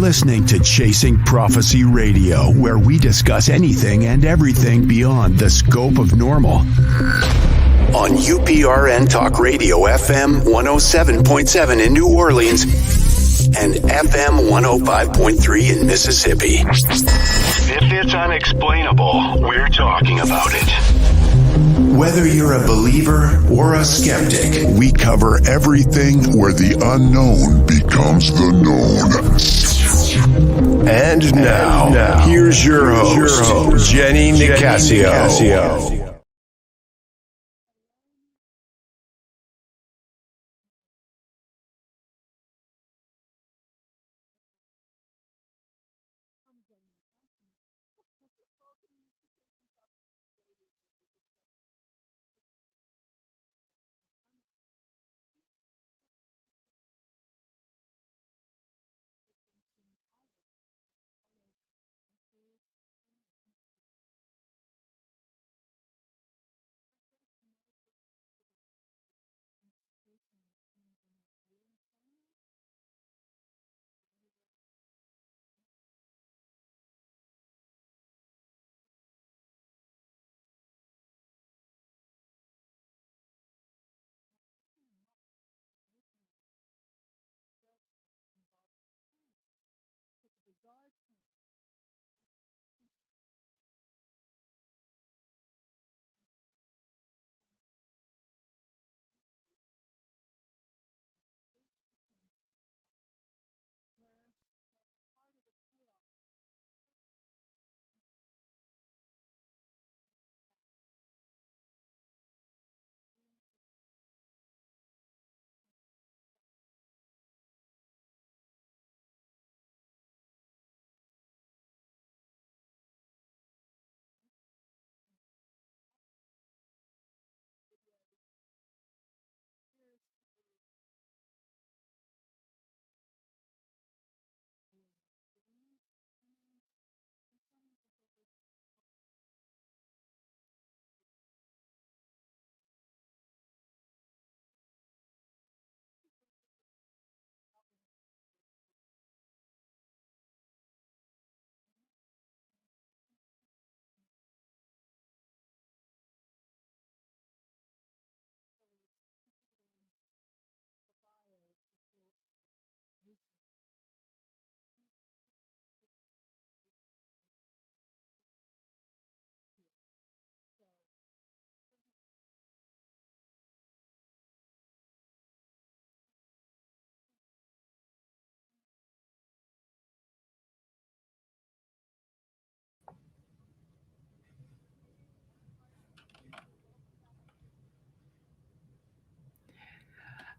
listening to Chasing Prophecy Radio, where we discuss anything and everything beyond the scope of normal. On UPRN Talk Radio FM 107.7 in New Orleans and FM 105.3 in Mississippi. If it's unexplainable, we're talking about it. Whether you're a believer or a skeptic, we cover everything where the unknown becomes the known. And now here's your host, Jenny Nicasio.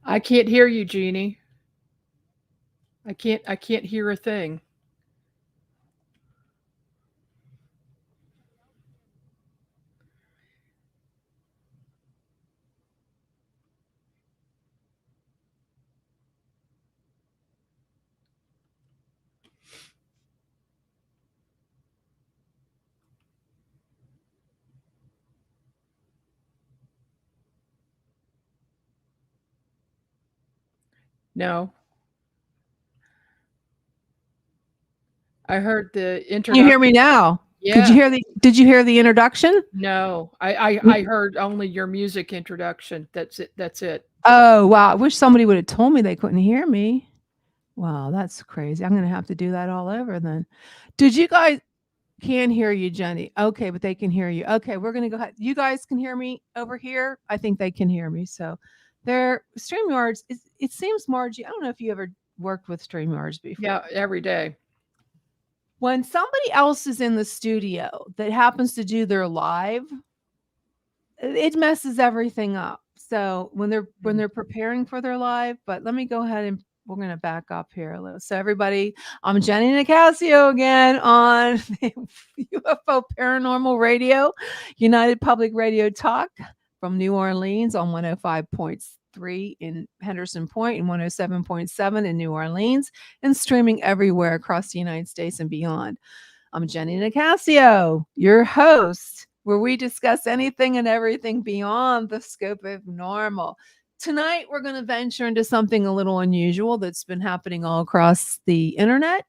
I can't hear you, Jeannie. I can't hear a thing. No. I heard the Can introduction. you hear me now? Yeah. Did you hear the introduction? No. I heard only your music introduction. That's it. Oh, wow. I wish somebody would have told me they couldn't hear me. Wow, that's crazy. I'm going to have to do that all over then. Did you guys can hear you, Jenny? Okay, but they can hear you. Okay, we're going to go ahead. You guys can hear me over here? I think they can hear me. So their StreamYards, it seems, Margie, I don't know if you ever worked with StreamYards before. Yeah, every day. When somebody else is in the studio that happens to do their live, it messes everything up. So when they're preparing for their live, but let me go ahead and we're going to back up here a little. So everybody, I'm Jenny Nicasio again on UFO Paranormal Radio, United Public Radio Talk from New Orleans on 105.3 in Henderson Point and 107.7 in New Orleans, and streaming everywhere across the United States and beyond. I'm Jenny Nicasio, your host, where we discuss anything and everything beyond the scope of normal. Tonight, we're going to venture into something a little unusual that's been happening all across the internet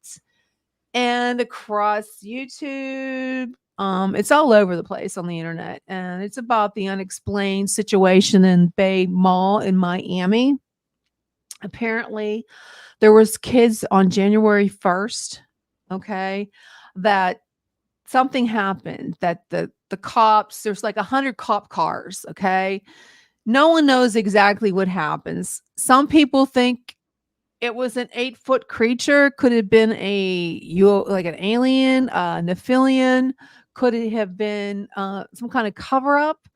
and across YouTube. It's all over the place on the internet, and it's about the unexplained situation in Bay Mall in Miami. Apparently, there was kids on January 1st, okay, that something happened, that the cops, there's like 100 cop cars, okay? No one knows exactly what happens. Some people think it was an 8-foot creature. Could it have been like an alien, Nephilian? Could it have been some kind of cover up?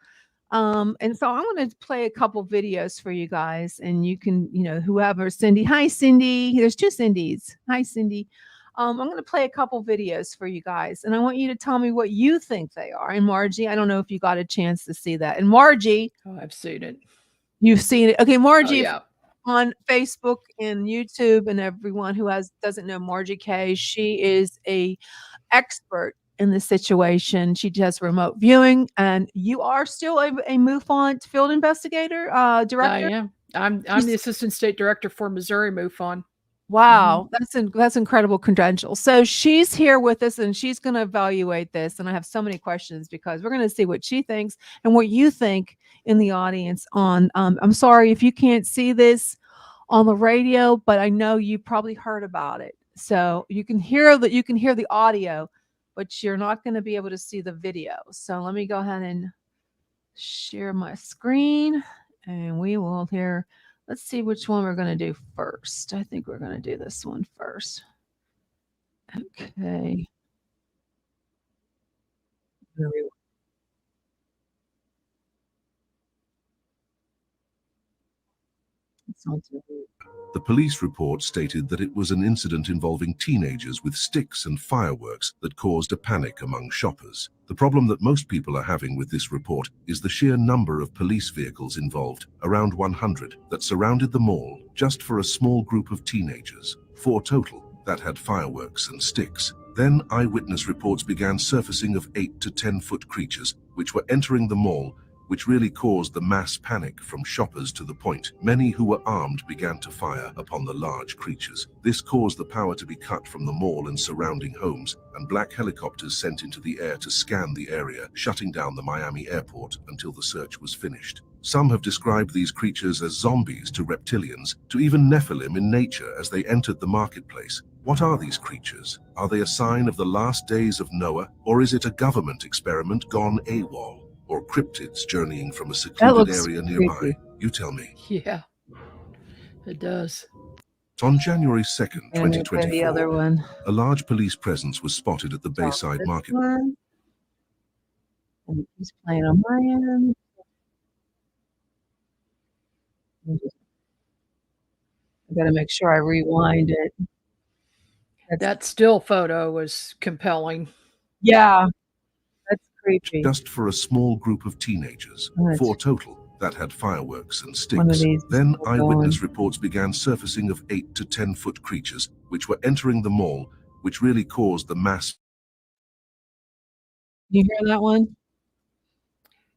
And so I'm going to play a couple videos for you guys, and you can, whoever, Cindy. Hi, Cindy. There's 2 Cindys. Hi, Cindy. I'm going to play a couple videos for you guys, and I want you to tell me what you think they are. And Margie, I don't know if you got a chance to see that. And Margie, I've seen it. you've seen it. Okay, Margie, Oh, yeah. on Facebook and YouTube, and everyone who doesn't know Margie K, she is a expert in the situation. She does remote viewing, and you are still a MUFON field investigator, director. I am. I'm the assistant state director for Missouri MUFON. Wow, that's incredible credentials. So she's here with us, and she's going to evaluate this. And I have so many questions because we're going to see what she thinks and what you think in the audience. I'm sorry if you can't see this on the radio, but I know you probably heard about it. So you can hear the audio, but you're not going to be able to see the video. So let me go ahead and share my screen, and we will hear. Let's see which one we're going to do first. I think we're going to do this one first. Okay. The police report stated that it was an incident involving teenagers with sticks and fireworks that caused a panic among shoppers. The problem that most people are having with this report is the sheer number of police vehicles involved, around 100, that surrounded the mall just for a small group of teenagers, 4 total, that had fireworks and sticks. Then eyewitness reports began surfacing of 8 to 10-foot creatures, which were entering the mall, which really caused the mass panic from shoppers to the point many who were armed began to fire upon the large creatures. This caused the power to be cut from the mall and surrounding homes, and black helicopters sent into the air to scan the area, shutting down the Miami airport until the search was finished. Some have described these creatures as zombies to reptilians, to even Nephilim in nature as they entered the marketplace. What are these creatures? Are they a sign of the last days of Noah, or is it a government experiment gone AWOL? Or cryptids journeying from a secluded area nearby? Creepy. You tell me. Yeah, it does. On January 2nd, And the other 2024, one. a large police presence was spotted at the Bayside This Market. one. And he's playing on my end. I got to make sure I rewind it. That still photo was compelling. Yeah, that's creepy. Just for a small group of teenagers, Right. 4 total, that had fireworks and One of sticks. these Then people eyewitness going. reports began surfacing of 8 to 10-foot creatures, which were entering the mall, which really caused the mass. You hear that one?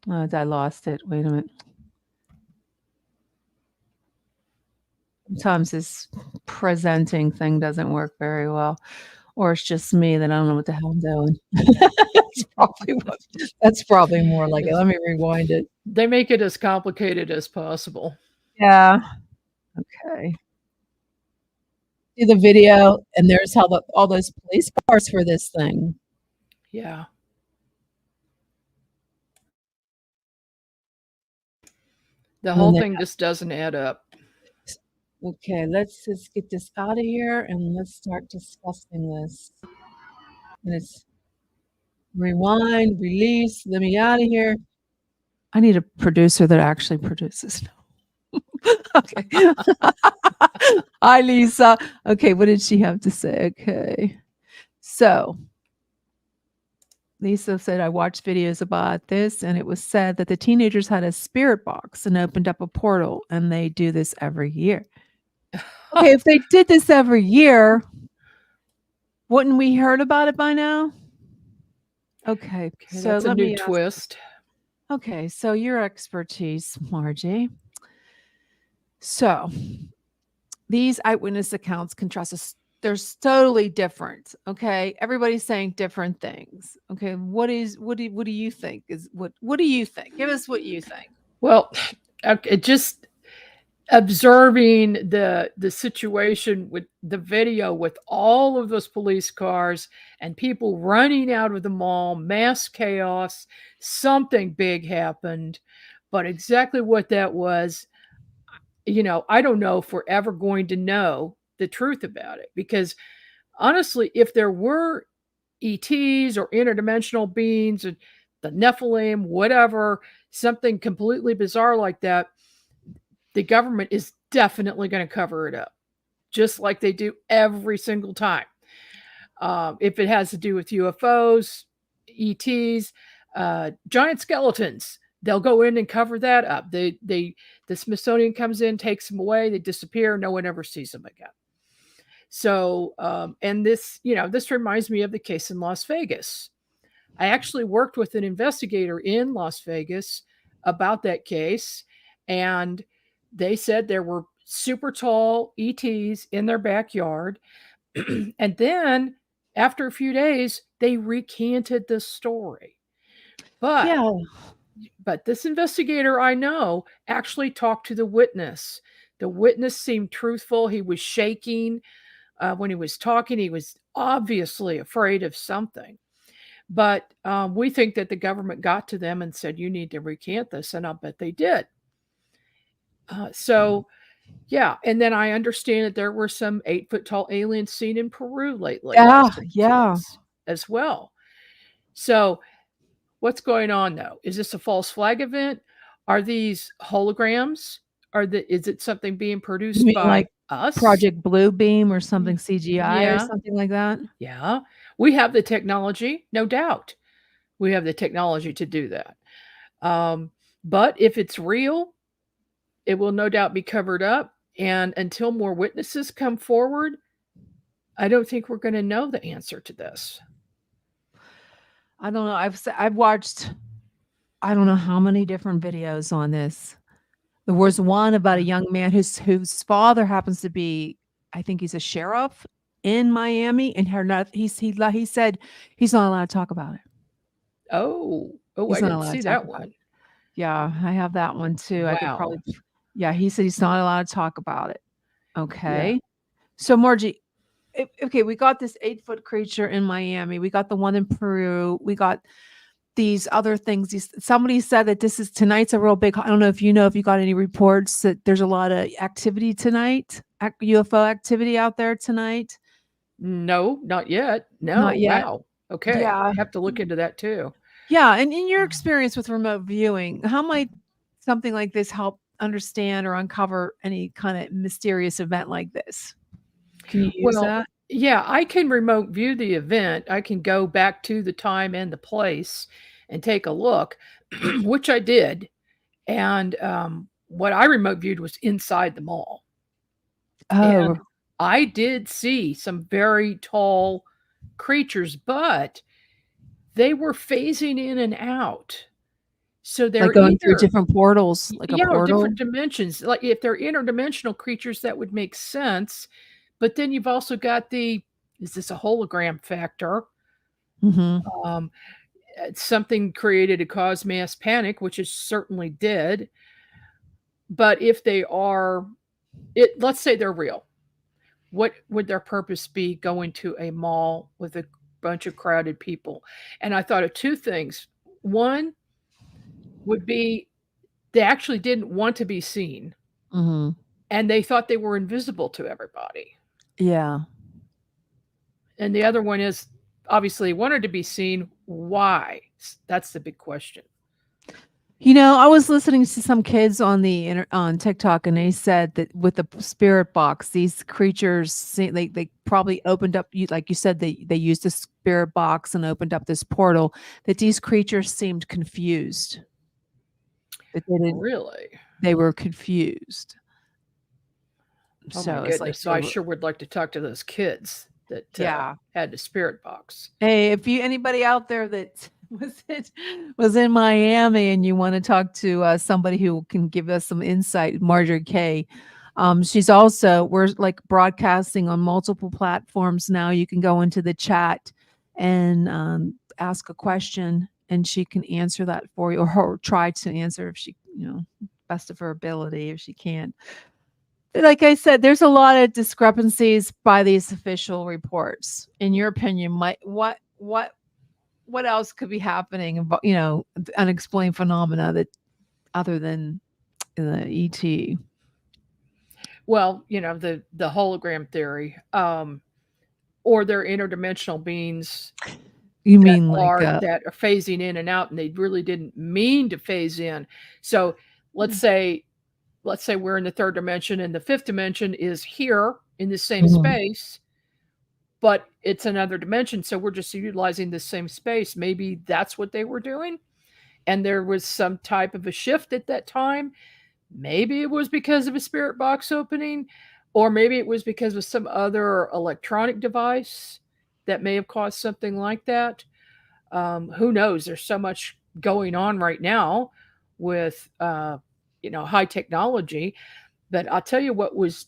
Oh, I lost it. Wait a minute. Sometimes this presenting thing doesn't work very well, or it's just me that I don't know what the hell I'm doing. That's probably more like it. Let me rewind it. They make it as complicated as possible. Yeah. Okay. See the video, and there's how all those police cars for this thing. Yeah. The whole thing just doesn't add up. Okay, let's just get this out of here and let's start discussing this. And it's rewind, release, let me out of here. I need a producer that actually produces. Okay. Hi, Lisa. Okay, what did she have to say? Okay. So Lisa said, I watched videos about this, and it was said that the teenagers had a spirit box and opened up a portal, and they do this every year. Okay, if they did this every year, wouldn't we heard about it by now? Okay, so that's a let new me ask- twist. Okay, so your expertise, Margie. So these eyewitness accounts contrast They're totally different. Okay. Everybody's saying different things. Okay. What do you think what do you think? Give us what you think. Well, just observing the situation with the video with all of those police cars and people running out of the mall, mass chaos, something big happened. But exactly what that was, I don't know if we're ever going to know the truth about it, because honestly, if there were ETs or interdimensional beings or the Nephilim, whatever, something completely bizarre like that, the government is definitely going to cover it up, just like they do every single time. If it has to do with UFOs, ETs, giant skeletons, they'll go in and cover that up. The Smithsonian comes in, takes them away, they disappear, no one ever sees them again. So, and this reminds me of the case in Las Vegas. I actually worked with an investigator in Las Vegas about that case, and they said there were super tall ETs in their backyard. And then after a few days, they recanted the story. But this investigator I know actually talked to the witness. The witness seemed truthful. He was shaking when he was talking. He was obviously afraid of something. But we think that the government got to them and said, you need to recant this. And I'll bet they did. Yeah. And then I understand that there were some 8-foot tall aliens seen in Peru lately. Yeah. As well. So what's going on though? Is this a false flag event? Are these holograms? Is it something being produced by like us? Project Blue Beam or something, CGI or something like that? Yeah. We have the technology, no doubt. We have the technology to do that. But if it's real, it will no doubt be covered up. And until more witnesses come forward, I don't think we're going to know the answer to this. I don't know. I've watched, I don't know how many different videos on this. There was one about a young man whose father happens to be, I think he's a sheriff in Miami, and he said he's not allowed to talk about it. Oh, I didn't see that one. Yeah, I have that one too. Wow. I could probably. Yeah, he said he's not allowed to talk about it. Okay. Yeah. So Margie, okay, we got this 8-foot creature in Miami. We got the one in Peru. We got these other things. Somebody said that tonight's a real big. I don't know if you got any reports that there's a lot of activity tonight, UFO activity out there tonight. No, not yet. No, not yet. Wow. Okay. Yeah. I have to look into that too. Yeah. And in your experience with remote viewing, how might something like this help understand or uncover any kind of mysterious event like this? Can you use that? Yeah, I can remote view the event. I can go back to the time and the place and take a look, which I did. And what I remote viewed was inside the mall. Oh. And I did see some very tall creatures, but they were phasing in and out. So they're like going through different portals, like a portal? Different dimensions. Like if they're interdimensional creatures, that would make sense. But then you've also got is this a hologram factor? Mm-hmm. Something created to cause mass panic, which it certainly did. But if they are, let's say they're real, what would their purpose be going to a mall with a bunch of crowded people? And I thought of two things. One would be they actually didn't want to be seen. Mm-hmm. And they thought they were invisible to everybody. Yeah. And the other one is obviously wanted to be seen. Why? That's the big question. I was listening to some kids on TikTok, and they said that with the spirit box, these creatures, they probably opened up, like you said, they used the spirit box and opened up this portal, that these creatures seemed confused. That they didn't really. They were confused. Oh so my goodness! So I sure would like to talk to those kids that had the spirit box. Hey, if anybody out there that was in Miami and you want to talk to somebody who can give us some insight, Marjorie K, She's also, we're like broadcasting on multiple platforms now. You can go into the chat and ask a question, and she can answer that for you, or try to answer if she, best of her ability, if she can. Like I said, there's a lot of discrepancies by these official reports. In your opinion, what else could be happening about, unexplained phenomena that other than the ET? Well, the hologram theory, or they're interdimensional beings You mean like that are phasing in and out, and they really didn't mean to phase in. So let's say we're in the third dimension, and the fifth dimension is here in the same space, but it's another dimension. So we're just utilizing the same space. Maybe that's what they were doing. And there was some type of a shift at that time. Maybe it was because of a spirit box opening, or maybe it was because of some other electronic device that may have caused something like that. Who knows? There's so much going on right now with, high technology. But I'll tell you what was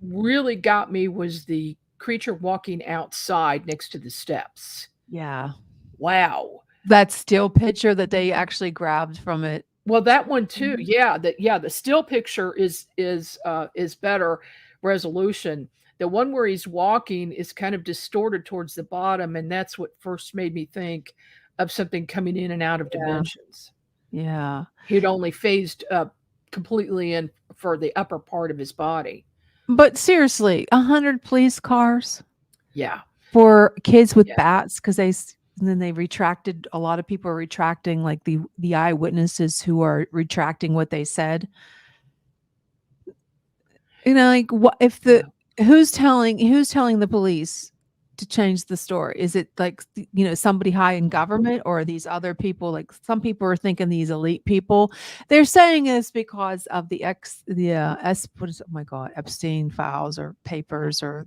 really got me was the creature walking outside next to the steps. Yeah. Wow. That still picture that they actually grabbed from it. Well, that one too. Yeah, the still picture is better resolution. The one where he's walking is kind of distorted towards the bottom, and that's what first made me think of something coming in and out of dimensions. Yeah. He'd only phased up completely in for the upper part of his body. But seriously, 100 police cars? Yeah. For kids with bats, because then they retracted. A lot of people are retracting, like the eyewitnesses who are retracting what they said. Like what if who's telling the police to change the story? Is it like somebody high in government, or are these other people? Like some people are thinking these elite people. They're saying it's because of Epstein files or papers, or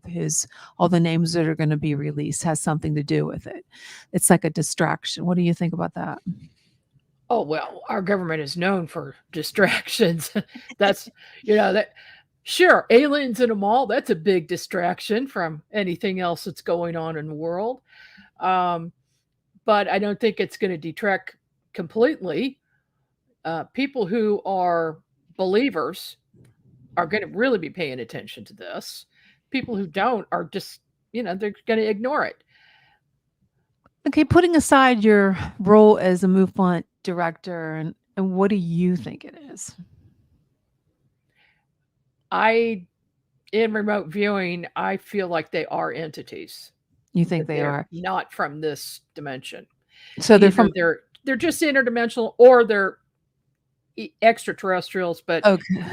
all the names that are going to be released has something to do with it. It's like a distraction. What do you think about that? Oh, well, our government is known for distractions. That's that. Sure, aliens in a mall, that's a big distraction from anything else that's going on in the world. But I don't think it's going to detract completely. People who are believers are going to really be paying attention to this. People who don't are just, they're going to ignore it. Okay, putting aside your role as a MUFON director, and what do you think it is? In remote viewing, I feel like they are entities. You think they are not from this dimension? So they're just interdimensional, or they're extraterrestrials. But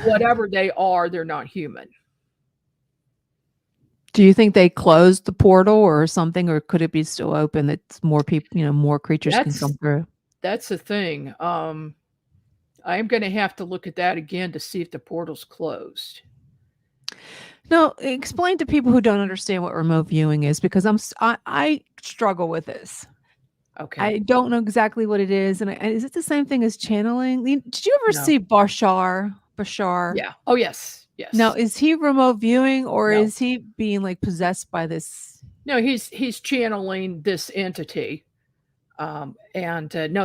whatever they are, they're not human. Do you think they closed the portal or something, or could it be still open? That more people, more creatures can come through. That's the thing. I'm going to have to look at that again to see if the portal's closed. No, explain to people who don't understand what remote viewing is, because I struggle with this. Okay. I don't know exactly what it is. And is it the same thing as channeling? Did you ever see Bashar? Yeah. Oh, yes. Yes. Now, is he remote viewing, or is he being like possessed by this? No, he's channeling this entity. No,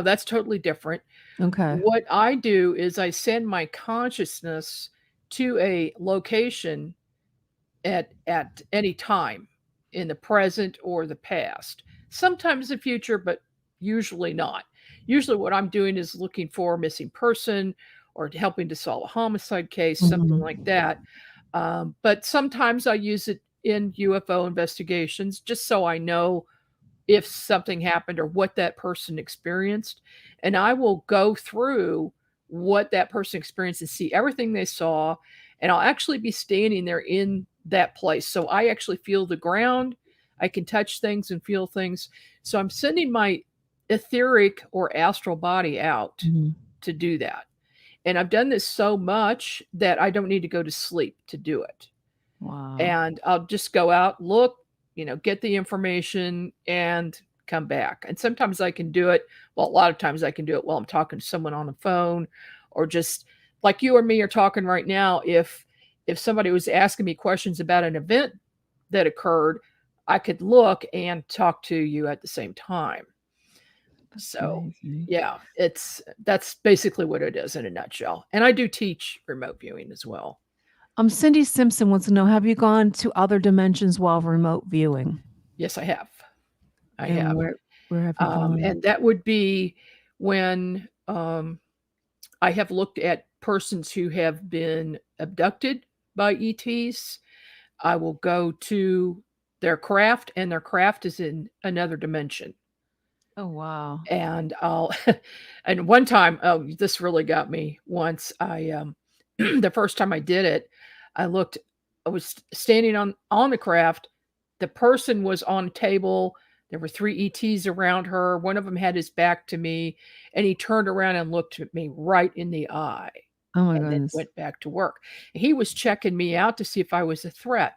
that's totally different. Okay. What I do is I send my consciousness to a location at any time in the present or the past. Sometimes the future, but usually not. Usually what I'm doing is looking for a missing person or helping to solve a homicide case, something like that. But sometimes I use it in UFO investigations just so I know if something happened or what that person experienced. And I will go through what that person experienced and see everything they saw. And I'll actually be standing there in that place. So I actually feel the ground. I can touch things and feel things. So I'm sending my etheric or astral body out to do that. And I've done this so much that I don't need to go to sleep to do it. Wow. And I'll just go out, look, get the information and come back. And sometimes I can do it. Well, a lot of times I can do it while I'm talking to someone on the phone, or just like you or me are talking right now. If if somebody was asking me questions about an event that occurred, I could look and talk to you at the same time. So Amazing. yeah, that's basically what it is in a nutshell. And I do teach remote viewing as well. Cindy Simpson wants to know, have you gone to other dimensions while remote viewing? Yes, I have. I And have. where have you gone? And that would be when I have looked at persons who have been abducted by ETs. I will go to their craft, and their craft is in another dimension. Oh, wow. And and one time, oh, this really got me once. The first time I did it, I was standing on the craft. The person was on a table. There were 3 ETs around her. One of them had his back to me, and he turned around and looked at me right in the eye. Oh my and then goodness. went back to work. He was checking me out to see if I was a threat.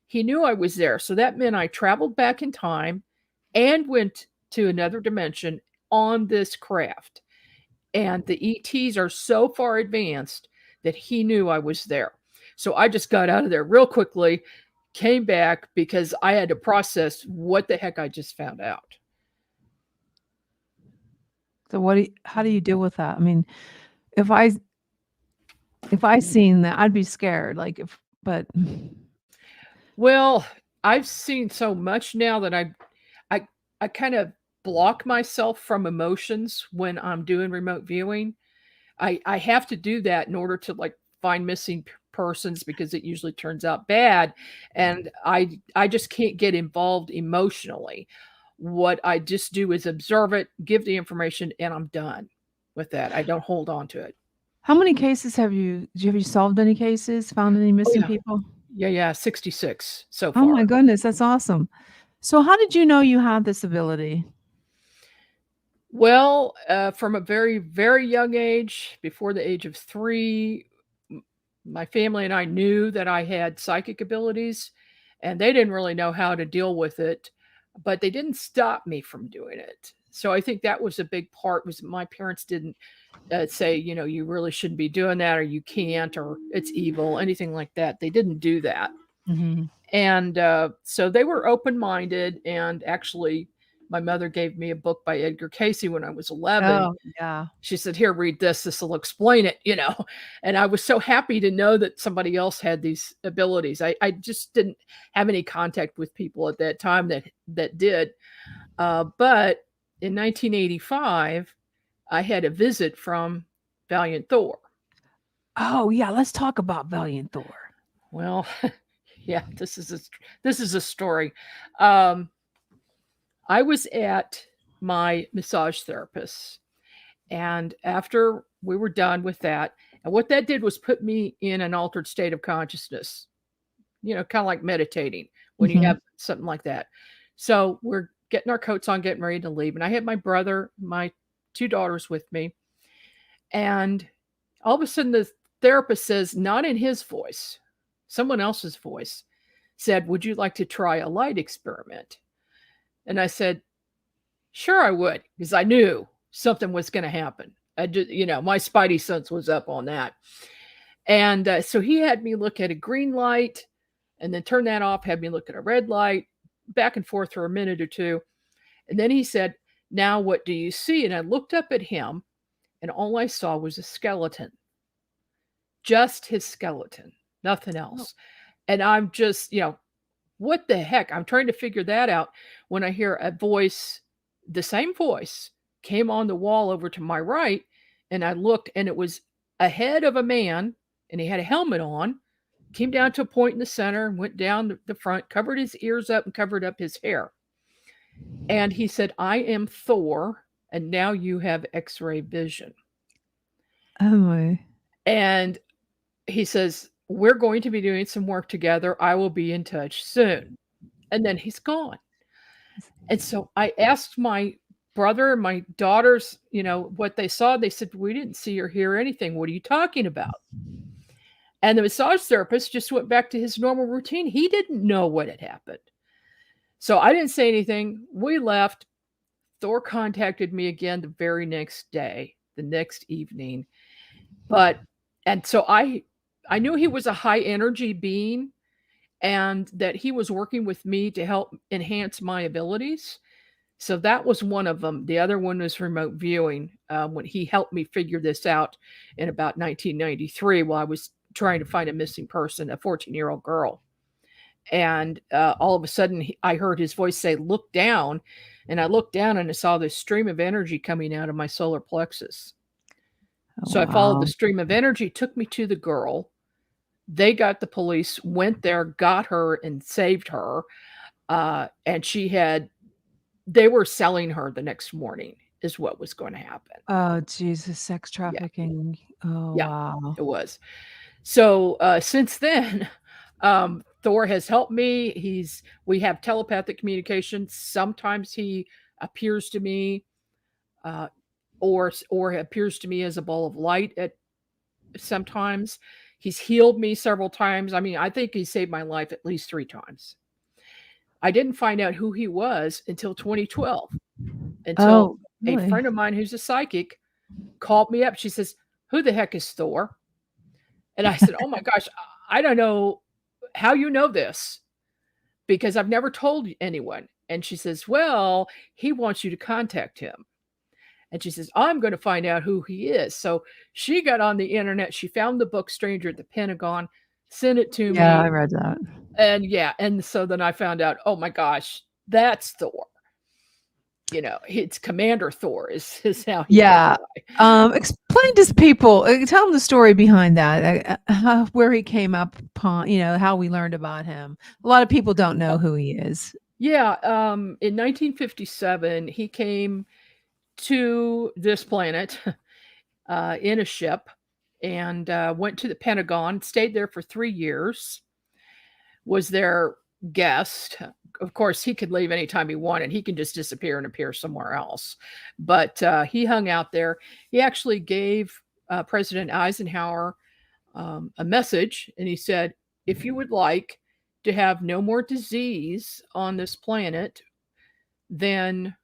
He knew I was there. So that meant I traveled back in time and went to another dimension on this craft. And the ETs are so far advanced that he knew I was there. So I just got out of there real quickly, came back because I had to process what the heck I just found out. So how do you deal with that? I mean, if I seen that, I'd be scared. But Well, I've seen so much now that I kind of block myself from emotions when I'm doing remote viewing. I have to do that in order to find missing persons because it usually turns out bad, and I just can't get involved emotionally. What I just do is observe it, give the information, and I'm done with that. I don't hold on to it. how many cases have you solved any cases, found any missing yeah. people? Yeah, 66 so Oh far. my goodness, that's awesome. So how did you know you had this ability? Well, from a very, very young age, before the age of 3, my family and I knew that I had psychic abilities, and they didn't really know how to deal with it, but they didn't stop me from doing it. So I think that was a big part, was my parents didn't say, you really shouldn't be doing that, or you can't, or it's evil, anything like that. They didn't do that. Mhm. And so they were open-minded, and actually my mother gave me a book by Edgar Cayce when I was 11. Oh, yeah. She said, "Here, read this. This will explain it," And I was so happy to know that somebody else had these abilities. I just didn't have any contact with people at that time that did. But in 1985, I had a visit from Valiant Thor. Oh, yeah, let's talk about Valiant Thor. Well, yeah, this is a story. I was at my massage therapist, and after we were done with that, and what that did was put me in an altered state of consciousness, kind of like meditating when you Mhm. have something like that. So we're getting our coats on, getting ready to leave. And I had my brother, my 2 daughters with me. And all of a sudden, the therapist says, not in his voice, someone else's voice, said, "Would you like to try a light experiment?" And I said, "Sure, I would," because I knew something was going to happen. I just, my spidey sense was up on that. And so he had me look at a green light and then turn that off, had me look at a red light, back and forth for a minute or two. And then he said, "Now what do you see?" And I looked up at him, and all I saw was a skeleton. Just his skeleton, nothing else. And I'm just, what the heck? I'm trying to figure that out when I hear a voice, the same voice, came on the wall over to my right, and I looked, and it was a head of a man, and he had a helmet on, came down to a point in the center, and went down the front, covered his ears up, and covered up his hair. And he said, "I am Thor, and now you have X-ray vision." Oh my. And he says, "We're going to be doing some work together. I will be in touch soon." And then he's gone. And so I asked my brother and my daughters, what they saw. They said, "We didn't see or hear anything. What are you talking about?" And the massage therapist just went back to his normal routine. He didn't know what had happened. So I didn't say anything. We left. Thor contacted me again the very next day, the next evening. And so I I knew he was a high energy being and that he was working with me to help enhance my abilities. So that was one of them. The other one was remote viewing, when he helped me figure this out in about 1993 while I was trying to find a missing person, a 14-year-old girl. And all of a sudden, I heard his voice say, "Look down." And I looked down and I saw this stream of energy coming out of my solar plexus. So I followed the stream of energy, took me to the girl. They got the police, went there, got her, and saved her. And they were selling her the next morning, is what was going to happen. Oh, Jesus, sex trafficking. Oh, Yeah, wow. it was. So since then, Thor has helped me. We have telepathic communication. Sometimes he appears to me, or appears to me as a ball of light at sometimes. He's healed me several times. I mean, I think he saved my life at least 3 times. I didn't find out who he was until 2012, until a really? friend of mine who's a psychic called me up. She says, "Who the heck is Thor?" And I said, "Oh my gosh, I don't know how you know this because I've never told anyone." And she says, "Well, he wants you to contact him." And she says, "I'm going to find out who he is." So she got on the internet. She found the book Stranger at the Pentagon, sent it to Yeah, I me. read that. And so then I found out, oh my gosh, that's Thor. You know, it's Commander Thor is how he Yeah. Explain to people, tell them the story behind that, where he came up upon, how we learned about him. A lot of people don't know who he is. Yeah, in 1957, he came to this planet in a ship and went to the Pentagon, stayed there for 3 years, was their guest. Of course, he could leave anytime he wanted. He can just disappear and appear somewhere else. But he hung out there. He actually gave President Eisenhower a message, and he said, "If you would like to have no more disease on this planet, then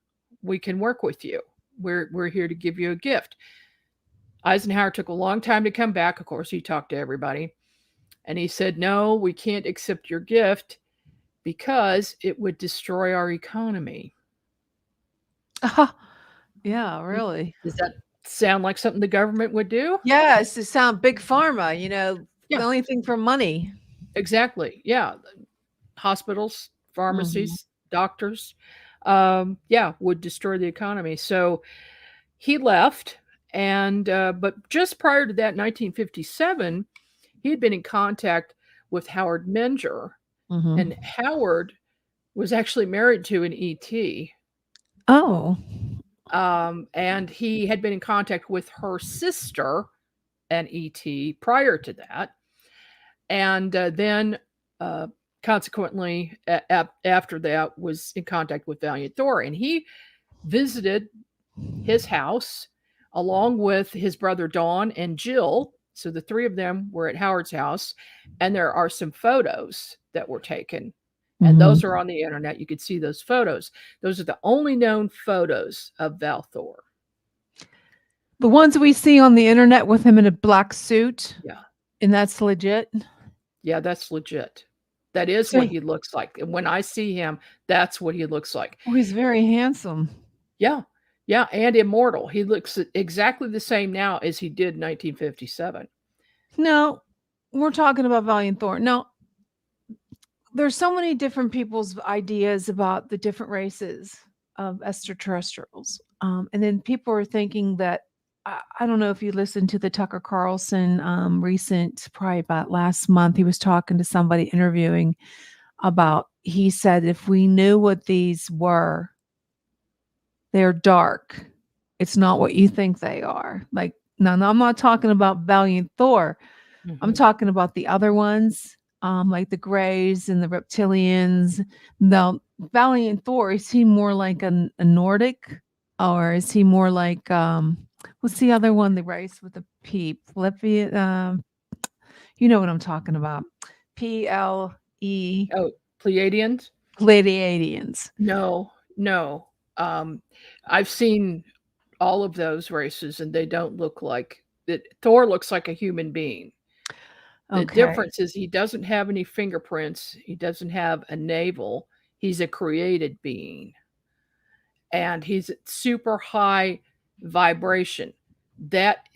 we can work with you. We're here to give you a gift." Eisenhower took a long time to come back. Of course, he talked to everybody. And he said, "No, we can't accept your gift because it would destroy our economy." Yeah, really. Does that sound like something the government would do? Yes, it sounds big pharma, the Yeah. only thing for money. Exactly. Yeah. Hospitals, pharmacies, doctors, would destroy the economy. So he left. And, but just prior to that, 1957, he had been in contact with Howard Menger. And Howard was actually married to an ET. Oh. And he had been in contact with her sister, an ET, prior to that. And then, consequently, after that, was in contact with Valiant Thor. And he visited his house along with his brother Don and Jill. So the 3 of them were at Howard's house. And there are some photos that were taken. And those are on the internet. You could see those photos. Those are the only known photos of Val Thor. The ones we see on the internet with him in a black suit. Yeah. And that's legit. Yeah, that's legit. That is what he looks like. And when I see him, that's what he looks like. Oh, he's very handsome. Yeah. Yeah. And immortal. He looks exactly the same now as he did in 1957. No, we're talking about Valiant Thor. No. There's so many different people's ideas about the different races of extraterrestrials. And then people are thinking that, I don't know if you listened to the Tucker Carlson recent, probably about last month, he was talking to somebody interviewing about, he said, if we knew what these were, they're dark. It's not what you think they are. Like, no, I'm not talking about Valiant Thor. I'm talking about the other ones. Like the Greys and the Reptilians. The Valiant Thor, is he more like a Nordic? Or is he more like, what's the other one, the race with the P? You know what I'm talking about. PLE. Oh, Pleiadians? Pleiadians. No. I've seen all of those races and they don't look like it. Thor looks like a human being. The Okay. difference is he doesn't have any fingerprints. He doesn't have a navel. He's a created being. And he's at super high vibration. That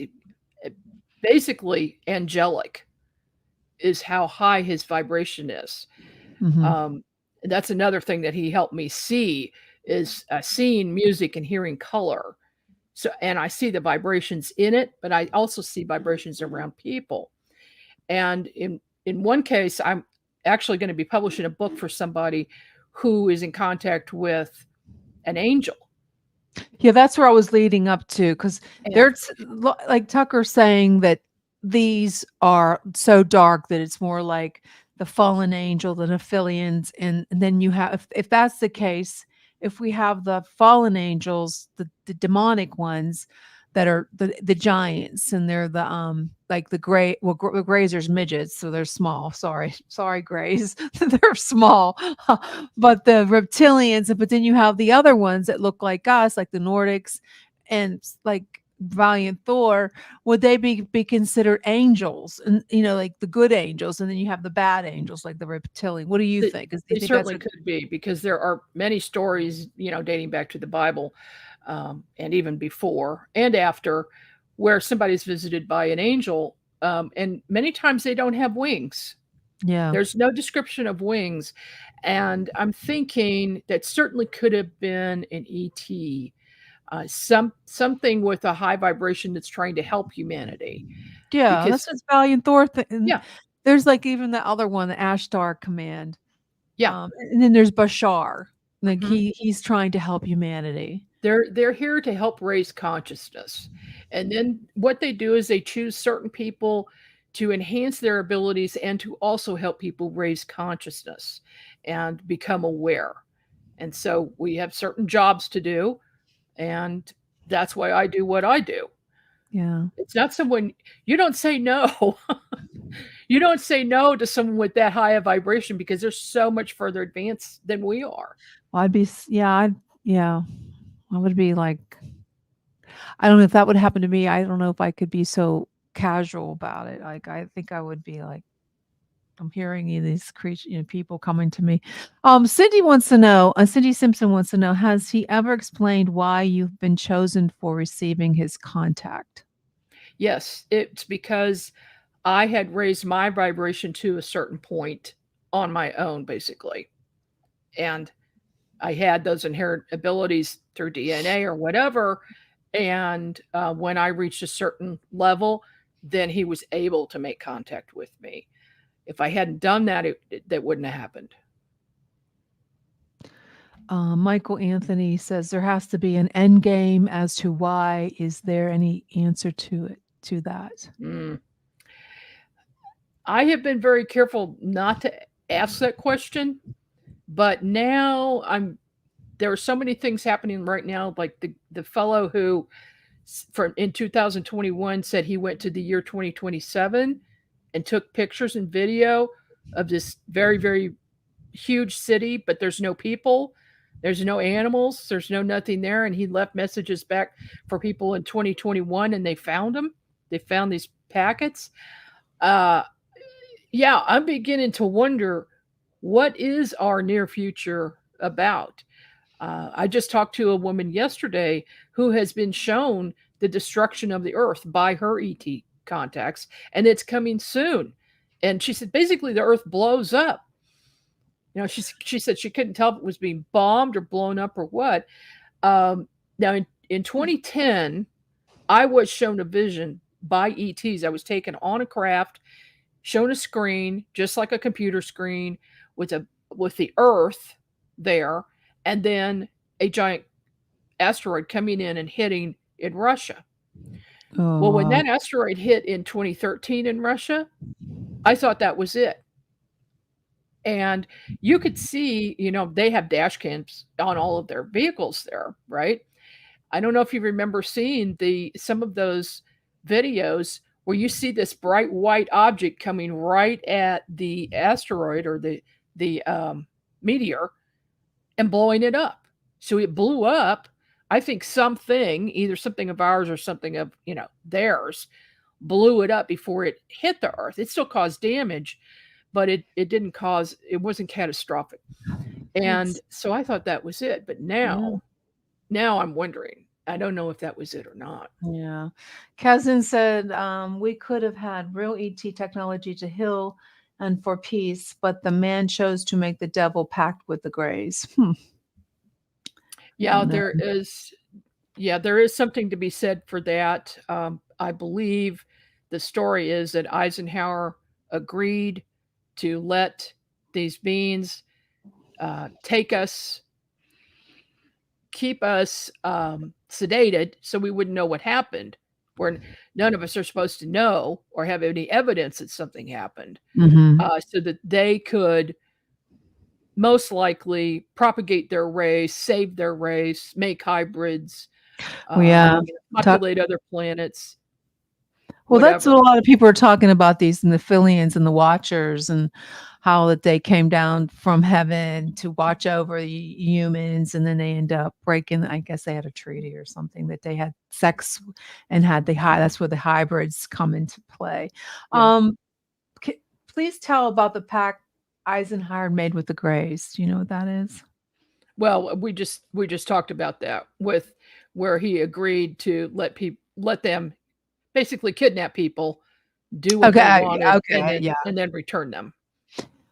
basically angelic is how high his vibration is. Mhm. That's another thing that he helped me see is seeing music and hearing color. So, and I see the vibrations in it, but I also see vibrations around people. And in one case, I'm actually going to be publishing a book for somebody who is in contact with an angel. Yeah, that's where I was leading up to, because And there's like Tucker saying that these are so dark that it's more like the fallen angel, the Nephilians, and then you have, if that's the case, if we have the fallen angels, the demonic ones that are the giants, and they're the like the gray, well, grays are midgets, so they're small. Sorry, grays, they're small. But the reptilians, but then you have the other ones that look like us, like the Nordics, and like Valiant Thor. Would they be considered angels, and like the good angels, and then you have the bad angels like the reptilian? What do you think? Do you they think that's certainly could be, because there are many stories, dating back to the Bible, and even before and after, where somebody's visited by an angel, and many times they don't have wings. yeah, There's no description of wings, and I'm thinking that certainly could have been an ET, something with a high vibration that's trying to help humanity. yeah, Because that's what Valiant Thor and yeah, there's like even the other one, the Ashtar Command. yeah. And then there's Bashar. Like Mhm. he's trying to help humanity. They're here to help raise consciousness. And then what they do is they choose certain people to enhance their abilities and to also help people raise consciousness and become aware. And so we have certain jobs to do, and that's why I do what I do. Yeah. It's not someone you don't say no. You don't say no to someone with that high a vibration because they're so much further advanced than we are. Well, yeah, I would be like, I don't know if that would happen to me. I don't know if I could be so casual about it. Like, I think I would be like, I'm hearing these creatures, people coming to me. Cindy Simpson wants to know, has he ever explained why you've been chosen for receiving his contact? Yes, it's because I had raised my vibration to a certain point on my own, basically. And I had those inherent abilities through DNA or whatever. And when I reached a certain level, then he was able to make contact with me. If I hadn't done that, that wouldn't have happened. Michael Anthony says there has to be an end game as to why. Is there any answer to that? Mm. I have been very careful not to ask that question, but now there are so many things happening right now, like the fellow who from in 2021 said he went to the year 2027 and took pictures and video of this very, very huge city, but there's no people, there's no animals, there's no nothing there. And he left messages back for people in 2021, and they found them. They found these packets. Yeah, I'm beginning to wonder, what is our near future about? I just talked to a woman yesterday who has been shown the destruction of the earth by her ET contacts, and it's coming soon. And she said basically the earth blows up. She said she couldn't tell if it was being bombed or blown up or what. Now, in 2010, I was shown a vision by ETs. I was taken on a craft, shown a screen, just like a computer screen, with the Earth there, and then a giant asteroid coming in and hitting in Russia. Oh, Well, when wow. that asteroid hit in 2013 in Russia, I thought that was it. And you could see, they have dash cams on all of their vehicles there, right? I don't know if you remember seeing some of those videos where you see this bright white object coming right at the asteroid or the meteor and blowing it up. So it blew up. I think either something of ours or something of theirs, blew it up before it hit the Earth. It still caused damage, but it wasn't catastrophic. And so I thought that was it. But now I'm wondering. I don't know if that was it or not. Yeah. Cousin said we could have had real ET technology to heal and for peace, but the man chose to make the devil pact with the Greys. Yeah, there is something to be said for that. I believe the story is that Eisenhower agreed to let these beings take us, keep us sedated so we wouldn't know what happened, where none of us are supposed to know or have any evidence that something happened, so that they could most likely propagate their race, save their race, make hybrids, populate other planets. Well, that's what a lot of people are talking about, these Nephilians and the Watchers, and how that they came down from heaven to watch over the humans, and then they end up breaking. I guess they had a treaty or something that they had sex and had that's where the hybrids come into play. Yeah. Please tell about the pact Eisenhower made with the Greys. Do you know what that is? Well, we just talked about that, with where he agreed to let them basically kidnap people, do what they wanted, and then return them.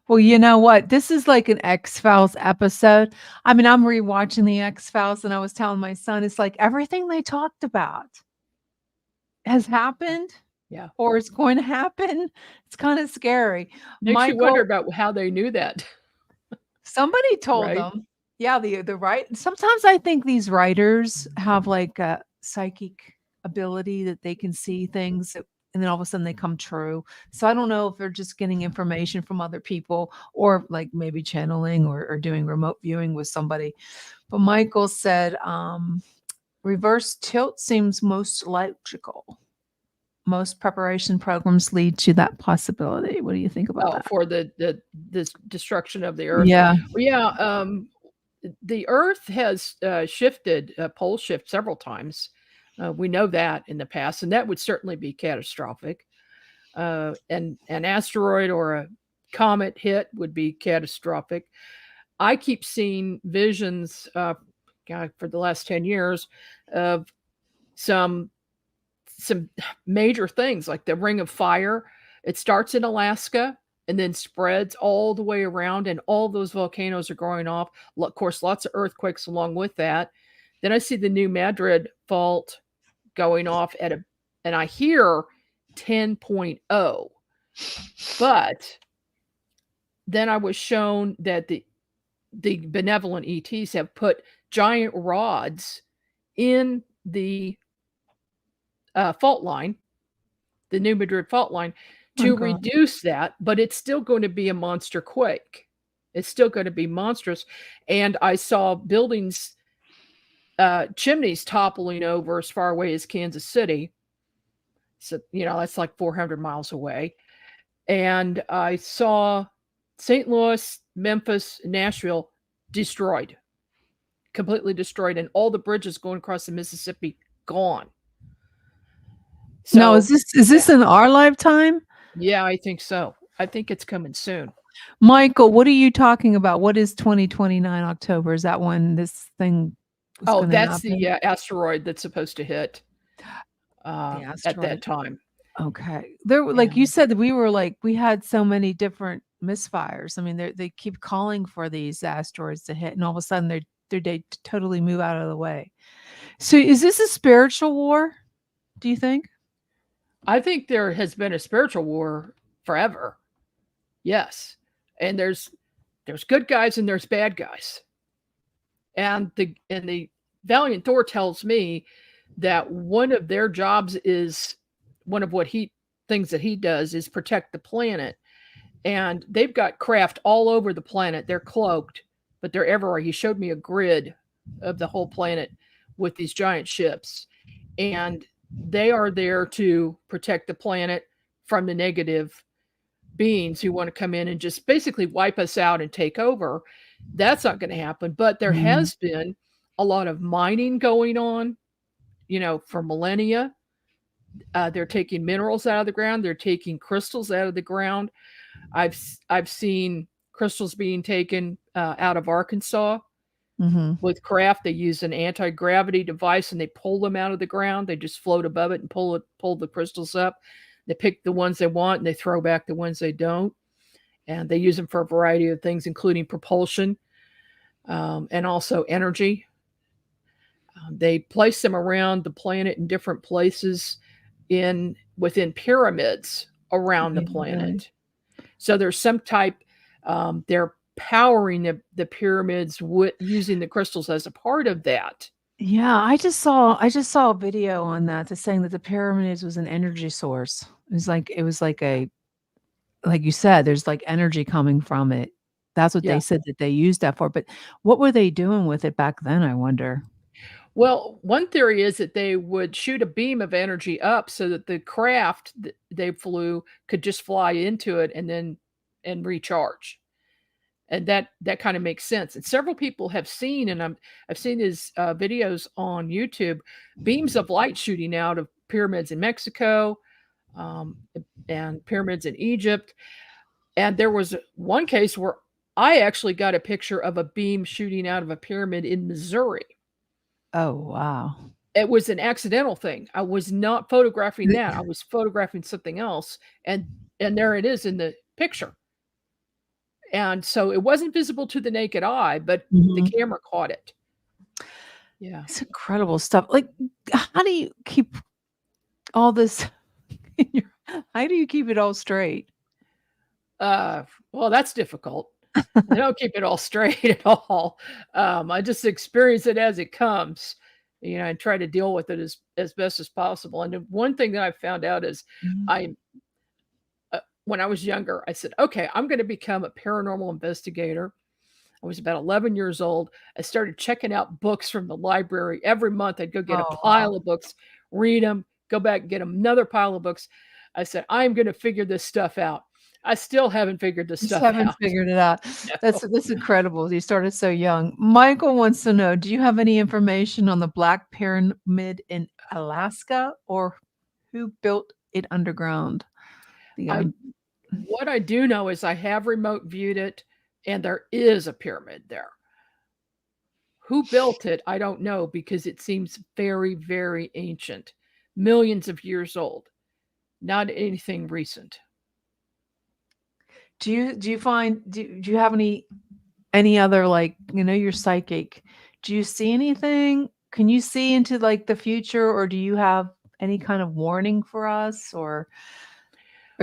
Well, you know what? This is like an X-Files episode. I mean, I'm rewatching the X-Files, and I was telling my son, it's like everything they talked about has happened. Yeah. Or it's going to happen. It's kind of scary. Makes you wonder about how they knew that. Somebody told them. Yeah, the right. Sometimes I think these writers have like a psychic ability that they can see things and then all of a sudden they come true. So I don't know if they're just getting information from other people, or like maybe channeling or doing remote viewing with somebody. But Michael said reverse tilt seems most logical. Most preparation programs lead to that possibility. What do you think about that? For this destruction of the Earth? Yeah. Well, yeah. The Earth has shifted, pole shift several times. We know that in the past, and that would certainly be catastrophic. And an asteroid or a comet hit would be catastrophic. I keep seeing visions for the last 10 years of some major things, like the Ring of Fire. It starts in Alaska and then spreads all the way around, and all those volcanoes are going off. Of course, lots of earthquakes along with that. Then I see the New Madrid fault going off and I hear 10.0. But then I was shown that the benevolent ETs have put giant rods in the fault line, the New Madrid fault line, to reduce that, but it's still going to be a monster quake. It's still going to be monstrous. And I saw buildings, chimneys toppling over as far away as Kansas City. So, that's like 400 miles away. And I saw St. Louis, Memphis, Nashville destroyed, completely destroyed, and all the bridges going across the Mississippi gone. So, now, is this in our lifetime? Yeah, I think so. I think it's coming soon. Michael, what are you talking about? What is 2029 October? Is that when this thing? That's the asteroid that's supposed to hit at that time. Okay, like you said, we had so many different misfires. I mean, they keep calling for these asteroids to hit, and all of a sudden they totally move out of the way. So, is this a spiritual war? Do you think? I think there has been a spiritual war forever. Yes. And there's good guys and there's bad guys. And the Valiant Thor tells me that one of their jobs is, one of things that he does is protect the planet. And they've got craft all over the planet. They're cloaked, but they're everywhere. He showed me a grid of the whole planet with these giant ships. And they are there to protect the planet from the negative beings who want to come in and just basically wipe us out and take over. That's not going to happen. But there has been a lot of mining going on, for millennia. They're taking minerals out of the ground. They're taking crystals out of the ground. I've seen crystals being taken out of Arkansas. With craft, they use an anti-gravity device and they pull them out of the ground. They just float above it and pull the crystals up. They pick the ones they want and they throw back the ones they don't. And they use them for a variety of things, including propulsion and also energy. They place them around the planet in different places within pyramids around the planet. So there's some type, they're powering the pyramids using the crystals as a part of that. Yeah, I just saw a video on that that's saying that the pyramids was an energy source. It was like like you said, there's like energy coming from it. That's what they said that they used that for. But what were they doing with it back then, I wonder? Well, one theory is that they would shoot a beam of energy up so that the craft that they flew could just fly into it and recharge. And that kind of makes sense. And several people have seen, and I've seen his videos on YouTube, beams of light shooting out of pyramids in Mexico and pyramids in Egypt. And there was one case where I actually got a picture of a beam shooting out of a pyramid in Missouri. Oh, wow. It was an accidental thing. I was not photographing that. I was photographing something else. And there it is in the picture. And so it wasn't visible to the naked eye, but the camera caught it. Yeah. It's incredible stuff. Like, how do you keep all this how do you keep it all straight? Well, that's difficult. I don't keep it all straight at all. I just experience it as it comes, and try to deal with it as best as possible. And one thing that I found out is when I was younger, I said, okay, I'm going to become a paranormal investigator. I was about 11 years old. I started checking out books from the library. Every month I'd go get a pile of books, read them, go back and get another pile of books. I said, I'm going to figure this stuff out. I still haven't figured this stuff out. Haven't figured it out. No. That's incredible. You started so young. Michael wants to know, do you have any information on the Black Pyramid in Alaska or who built it underground? What I do know is I have remote viewed it and there is a pyramid there. Who built it? I don't know because it seems very, very ancient, millions of years old, not anything recent. Do you have any other, like, you're psychic. Do you see anything? Can you see into like the future, or do you have any kind of warning for us, or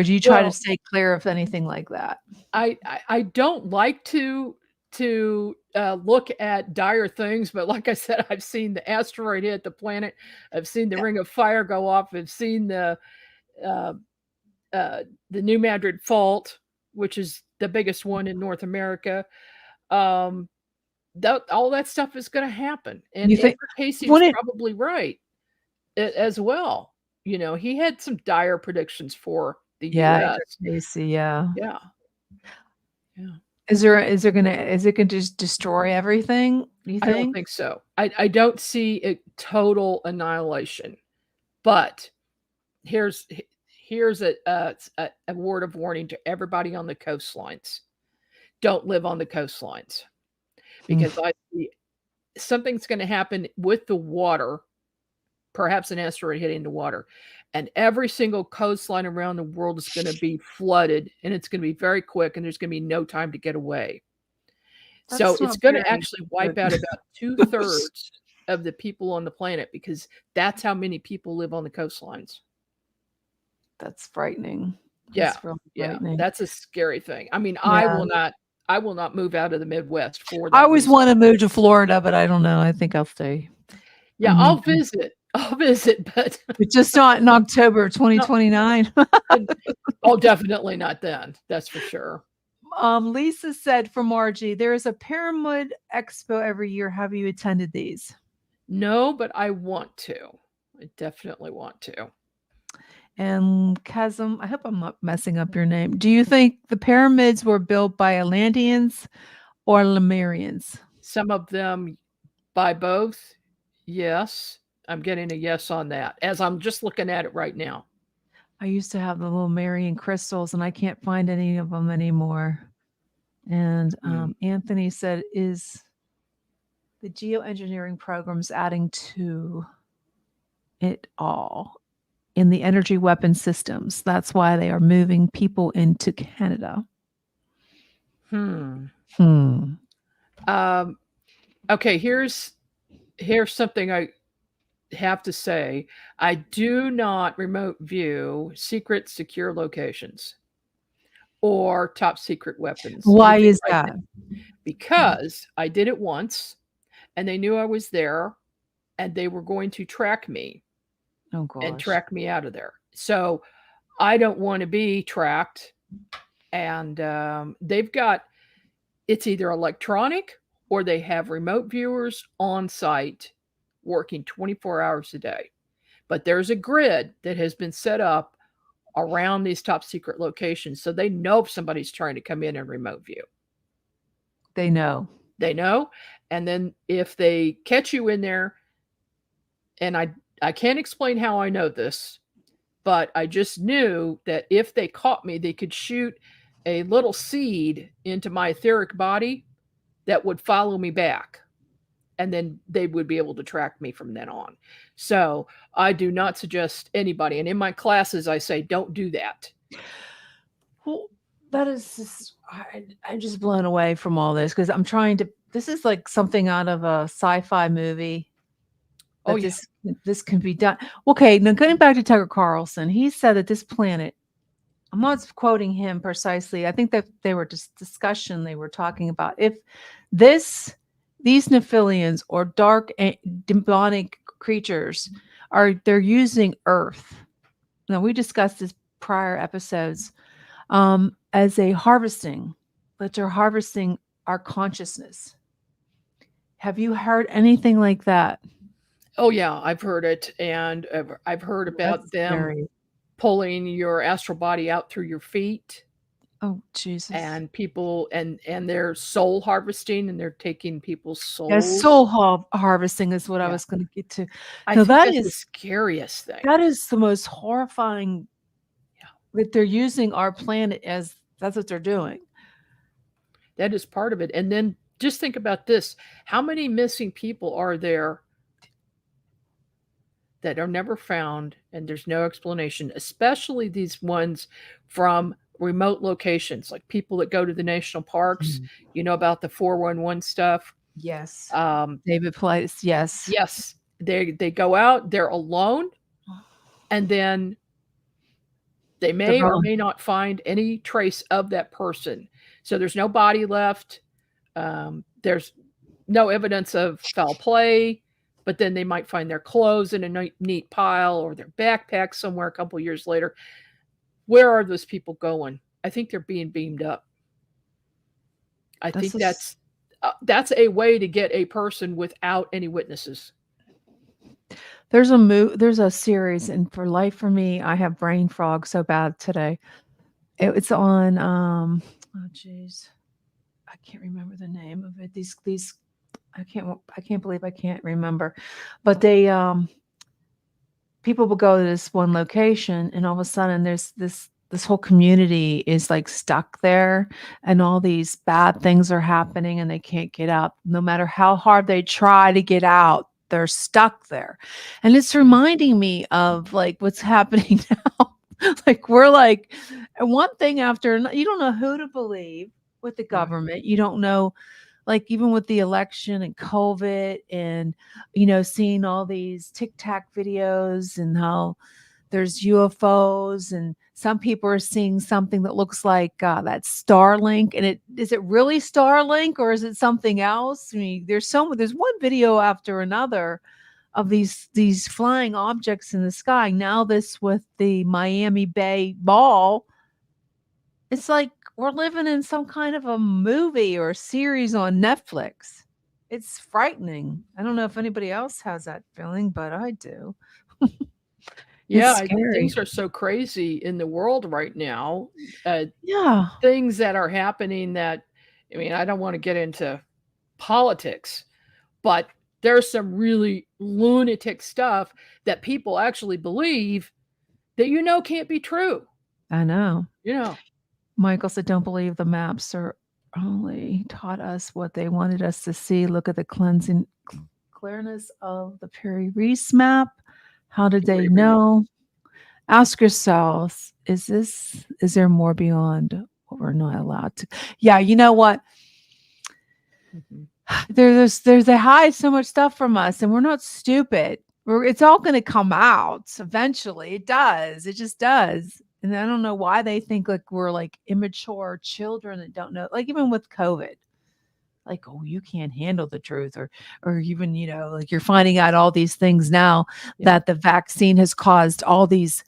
do you try to stay clear of anything like that? I don't like to look at dire things, but like I said, I've seen the asteroid hit the planet. I've seen the Ring of Fire go off. I've seen the New Madrid Fault, which is the biggest one in North America. All that stuff is going to happen. And Edgar Casey was probably right as well. He had some dire predictions for the US. Casey, yeah. Yeah. Is it gonna just destroy everything? You think? I don't think so. I don't see a total annihilation, but here's a word of warning to everybody on the coastlines. Don't live on the coastlines because I see something's going to happen with the water, perhaps an asteroid hitting the water, and every single coastline around the world is going to be flooded, and it's going to be very quick, and there's going to be no time to get away. So it's going to actually wipe out about 2/3 of the people on the planet because that's how many people live on the coastlines. That's frightening. That's really frightening. That's a scary thing. I mean, I will not move out of the Midwest for that. I always want to move to Florida, but I don't know. I think I'll stay. Yeah, I'll visit, but just not in October 2029. Oh, definitely not then. That's for sure. Lisa said for Margie, there is a Pyramid Expo every year. Have you attended these? No, but I want to. I definitely want to. And Chasm, I hope I'm not messing up your name. Do you think the pyramids were built by Atlanteans or Lemurians? Some of them by both, yes. I'm getting a yes on that as I'm just looking at it right now. I used to have the little Marian crystals, and I can't find any of them anymore. And Anthony said, is the geoengineering programs adding to it all in the energy weapon systems? That's why they are moving people into Canada. Okay, here's something I have to say. I do not remote view secret, secure locations or top secret weapons. Why is that? Because I did it once, and they knew I was there, and they were going to track me and track me out of there. So I don't want to be tracked. And they've got, it's either electronic or they have remote viewers on site working 24 hours a day. But there's a grid that has been set up around these top secret locations. So they know if somebody's trying to come in and remote view. They know. And then if they catch you in there, and I can't explain how I know this, but I just knew that if they caught me, they could shoot a little seed into my etheric body that would follow me back. And then they would be able to track me from then on. So I do not suggest anybody. And in my classes, I say, don't do that. Well, that is just, I'm just blown away from all this, because I'm trying to, this is like something out of a sci-fi movie. Oh, yeah. This can be done. Okay, now getting back to Tucker Carlson, he said that this planet, I'm not quoting him precisely, I think that they were just discussion they were talking about. If these Nephilians or dark demonic creatures they're using Earth. Now, we discussed this prior episodes as a harvesting, that they're harvesting our consciousness. Have you heard anything like that? Oh yeah, I've heard it, and I've heard about them pulling your astral body out through your feet. Oh Jesus! And people and they're soul harvesting, and they're taking people's souls. Yes, soul harvesting is what I was going to get to. I think that is the scariest thing. That is the most horrifying. That they're using our planet as that's what they're doing. That is part of it. And then just think about this: how many missing people are there that are never found, and there's no explanation? Especially these ones from remote locations, like people that go to the national parks. You know about the 411 stuff. Yes. David Place. Yes. They go out, they're alone, and then they may or may not find any trace of that person. So there's no body left. There's no evidence of foul play, but then they might find their clothes in a neat pile, or their backpack somewhere a couple years later. Where are those people going? I think they're being beamed up. I think that's a way to get a person without any witnesses. There's a series, and for life for me, I have brain fog so bad today. It's on oh geez, I can't remember the name of it. These I can't believe I can't remember, but they people will go to this one location, and all of a sudden there's this whole community is like stuck there, and all these bad things are happening, and they can't get out. No matter how hard they try to get out, they're stuck there. And it's reminding me of like what's happening now. Like we're like one thing after another. You don't know who to believe with the government. You don't know, like even with the election and COVID, and seeing all these TikTok videos and how there's UFOs, and some people are seeing something that looks like that Starlink. And is it really Starlink, or is it something else? I mean, there's one video after another of these flying objects in the sky. Now this with the Miami Bay Mall, it's like we're living in some kind of a movie or a series on Netflix. It's frightening. I don't know if anybody else has that feeling, but I do. Yeah, things are so crazy in the world right now. Things that are happening that, I mean, I don't want to get into politics, but there's some really lunatic stuff that people actually believe that can't be true. I know. You know. Michael said, don't believe the maps are only taught us what they wanted us to see. Look at the clearness of the Perry Reese map. How did they know? Ask yourselves, is there more beyond what we're not allowed to? Yeah, you know what? They hide so much stuff from us, and we're not stupid. It's all going to come out eventually. It does. It just does. And I don't know why they think like we're like immature children that don't know. Like even with COVID, like, oh, you can't handle the truth, or even, like you're finding out all these things now that the vaccine has caused all these.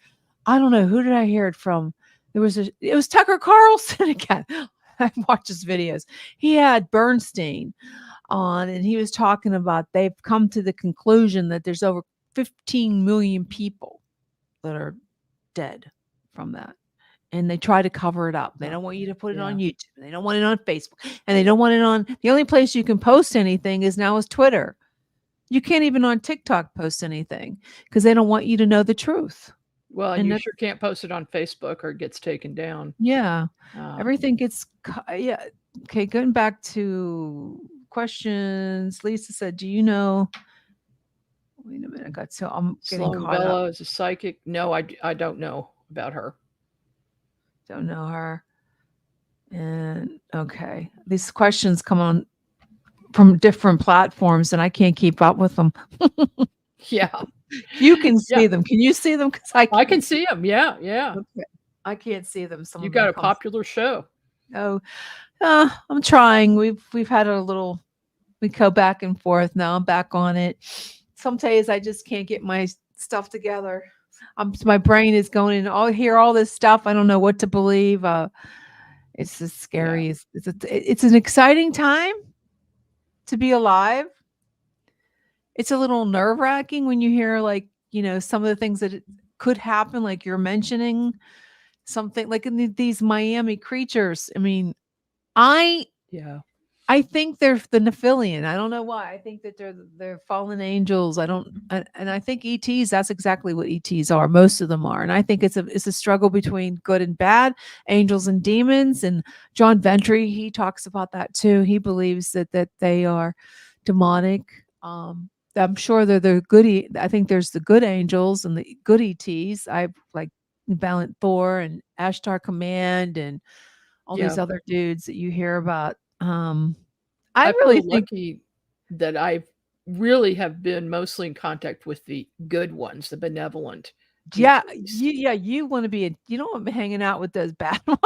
I don't know, who did I hear it from? It was Tucker Carlson again. I watched his videos. He had Bernstein on, and he was talking about they've come to the conclusion that there's over 15 million people that are dead from that. And they try to cover it up. They don't want you to put it on YouTube. They don't want it on Facebook. And they don't want it on, the only place you can post anything is Twitter. You can't even on TikTok post anything because they don't want you to know the truth. Well, and you sure can't post it on Facebook or it gets taken down. Yeah. Everything gets, yeah. Okay, going back to questions. Lisa said, do you know, wait a minute, I'm getting Sloan caught Bella up. is a psychic. No, I don't know about her. Don't know her. And okay, these questions come on from different platforms and I can't keep up with them. Yeah. You can see them. Can you see them? Because I can see them. Yeah. Okay. I can't see them. You got a popular show. Oh, I'm trying. We've had we go back and forth. Now I'm back on it. Some days I just can't get my stuff together. My brain is going in. I'll hear all this stuff. I don't know what to believe. It's just scary. Yeah. It's an exciting time to be alive. It's a little nerve-wracking when you hear some of the things that could happen, like you're mentioning something like in these Miami creatures. I mean, I think they're the Nephilim. I don't know why. I think that they're fallen angels. And I think ETs, that's exactly what ETs are. Most of them are. And I think it's a struggle between good and bad, angels and demons. And John Ventry, he talks about that too. He believes that they are demonic. I'm sure they're the goody. I think there's the good angels and the good ETs. I like Valiant Thor and Ashtar Command and all these other dudes that you hear about. I really think lucky that I really have been mostly in contact with the good ones, the benevolent. Yeah, you want to be you don't want to be hanging out with those bad ones.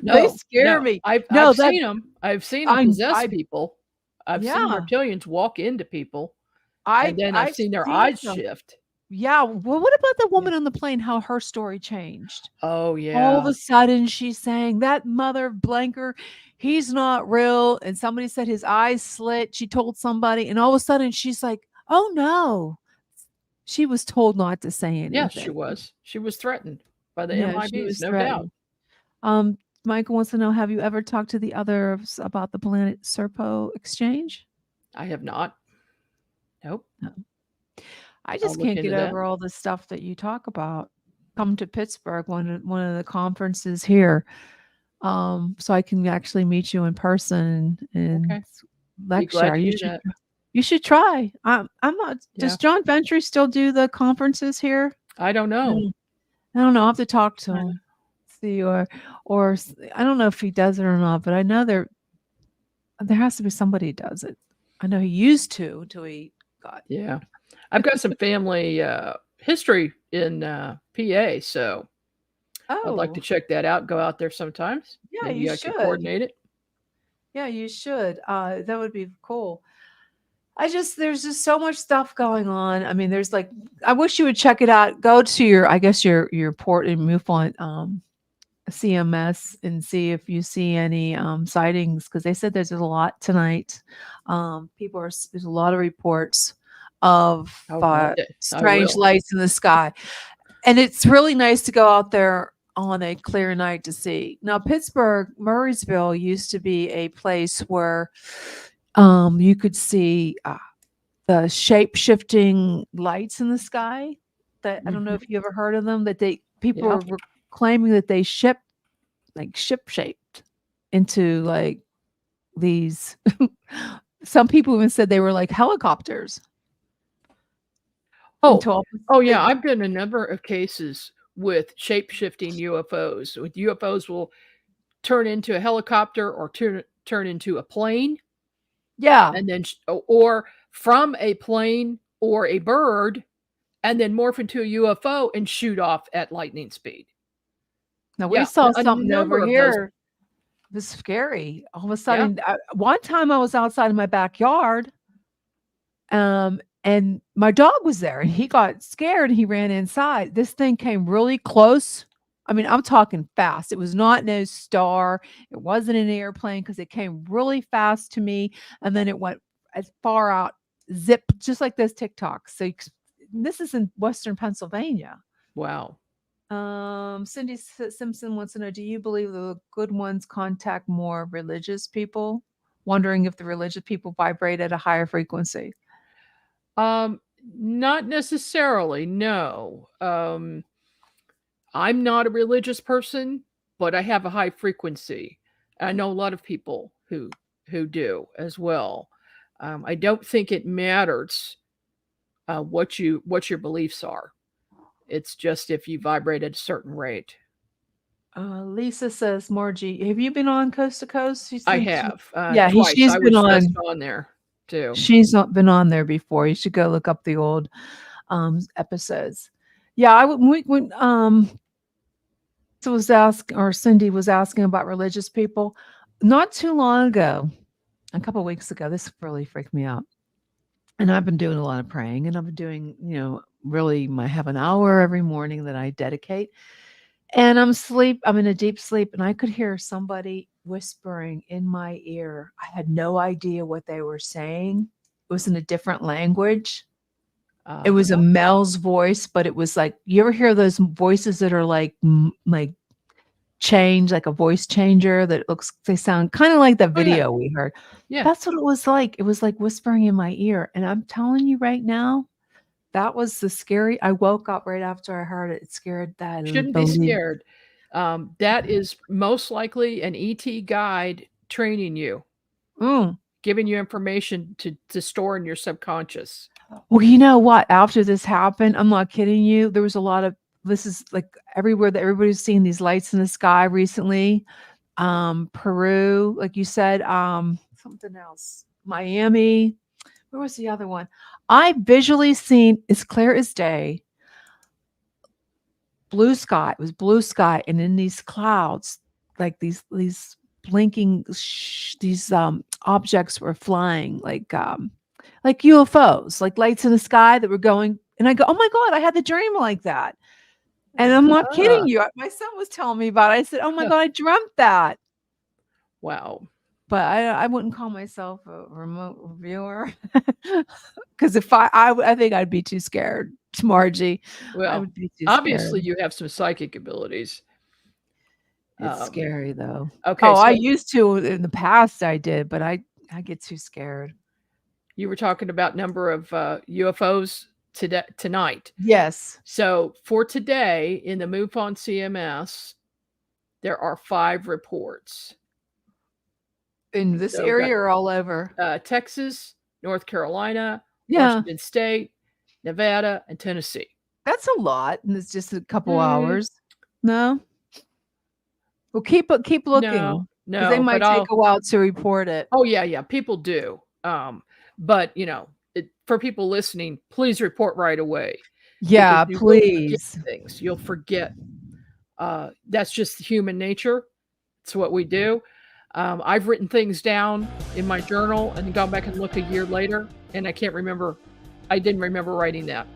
No, they scare me. I've seen them. I've seen them possess people. I've seen reptilians walk into people. And then I've seen their eyes shift. Yeah. Well, what about the woman on the plane? How her story changed? Oh, yeah. All of a sudden she's saying that mother blanker, he's not real. And somebody said his eyes slit. She told somebody. And all of a sudden she's like, oh, no. She was told not to say anything. Yes, she was. She was threatened by the MIBs, no doubt. Michael wants to know, have you ever talked to the others about the planet Serpo exchange? I have not. Nope. No. I just can't get over all the stuff that you talk about. Come to Pittsburgh, one of the conferences here, so I can actually meet you in person and lecture. You should try. I'm not. Yeah. Does John Ventry still do the conferences here? I don't know. I don't know. I'll have to talk to him. See, or I don't know if he does it or not, but I know there has to be somebody who does it. I know he used to until he got. Yeah. I've got some family history in PA, so I'd like to check that out. Go out there sometimes. Yeah, maybe you I should can coordinate it. Yeah, you should. That would be cool. There's just so much stuff going on. I mean, there's I wish you would check it out. Go to your port in MUFON CMS and see if you see any sightings, because they said there's a lot tonight. There's a lot of reports of strange lights in the sky, and it's really nice to go out there on a clear night to see. Now, Pittsburgh, Murraysville used to be a place where you could see the shape-shifting lights in the sky that I don't know Mhm. if you ever heard of them, that people Yeah. were claiming that they ship shaped into like these some people even said they were like helicopters Oh, into all oh yeah, like I've done a number of cases with shape-shifting UFOs. With UFOs will turn into a helicopter or turn into a plane, yeah. and then or from a plane or a bird, and then morph into a UFO and shoot off at lightning speed. Now we Yeah, saw a something over number of those. here. It was scary. All of a Yeah. sudden, one time I was outside in my backyard, and my dog was there, and he got scared and he ran inside. This thing came really close. I mean, I'm talking fast. It was not no star. It wasn't an airplane because it came really fast to me, and then it went as far out, zip, just like those TikToks. So this is in Western Pennsylvania. Wow. Cindy Simpson wants to know, do you believe the good ones contact more religious people? Wondering if the religious people vibrate at a higher frequency. Not necessarily, no. I'm not a religious person, but I have a high frequency. I know a lot of people who do as well. I don't think it matters what your beliefs are. It's just if you vibrate at a certain rate. Lisa says, Margie, have you been on Coast to Coast? I have. Yeah, Twice. she's I been was on. just on there too. She's been on there before. You should go look up the old episodes. Yeah, I would when Cindy was asking about religious people not too long ago, a couple of weeks ago. This really freaked me out. And I've been doing a lot of praying, and I've been doing, really I have an hour every morning that I dedicate. And I'm in a deep sleep, and I could hear somebody whispering in my ear. I had no idea what they were saying. It was in a different language. It was a male's voice, but it was like, you ever hear those voices that are like change, like a voice changer they sound kind of like the video we heard. Yeah. That's what it was like. It was like whispering in my ear. And I'm telling you right now, that was the scary. I woke up right after I heard it. It scared that. Shouldn't be scared. That is most likely an ET guide training you, giving you information to store in your subconscious. Well, you know what? After this happened, I'm not kidding you. There was a lot of, this is like everywhere that everybody's seen these lights in the sky recently. Peru, like you said, something else. Miami. Where was the other one? I visually seen, as clear as day, blue sky. It was blue sky, and in these clouds, like these blinking, these objects were flying, like UFOs, like lights in the sky that were going. And I go, oh my God, I had the dream like that. And I'm not kidding you. My son was telling me about it. I said, oh my God, I dreamt that. Wow. But I wouldn't call myself a remote viewer because if I think I'd be too scared, Margie. Well, I would be too obviously scared. you have some psychic abilities. It's scary though. Okay. Oh, I used to in the past. I did, but I get too scared. You were talking about number of UFOs tonight. Yes. So for today in the MUFON CMS, there are 5 reports. In this area or all over? Texas, North Carolina, Yeah. Washington State, Nevada, and Tennessee. That's a lot, and it's just a couple hours. No? Well, keep looking. No, they might take a while to report it. Oh, yeah, people do. But, for people listening, please report right away. Yeah, You please. will forget things. You'll forget. That's just human nature. It's what we do. I've written things down in my journal and gone back and looked a year later, and I didn't remember writing that.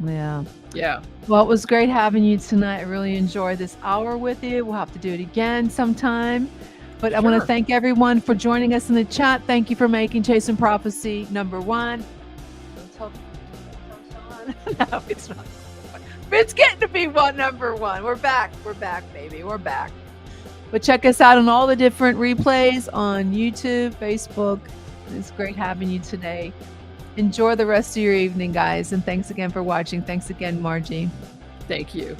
Yeah. Yeah. Well, it was great having you tonight. I really enjoyed this hour with you. We'll have to do it again sometime. But I want to thank everyone for joining us in the chat. Thank you for making Chasing Prophecy #1. Don't tell No, it's not. It's getting to be #1. We're back. We're back, baby. We're back. But check us out on all the different replays on YouTube, Facebook. It's great having you today. Enjoy the rest of your evening, guys. And thanks again for watching. Thanks again, Margie. Thank you.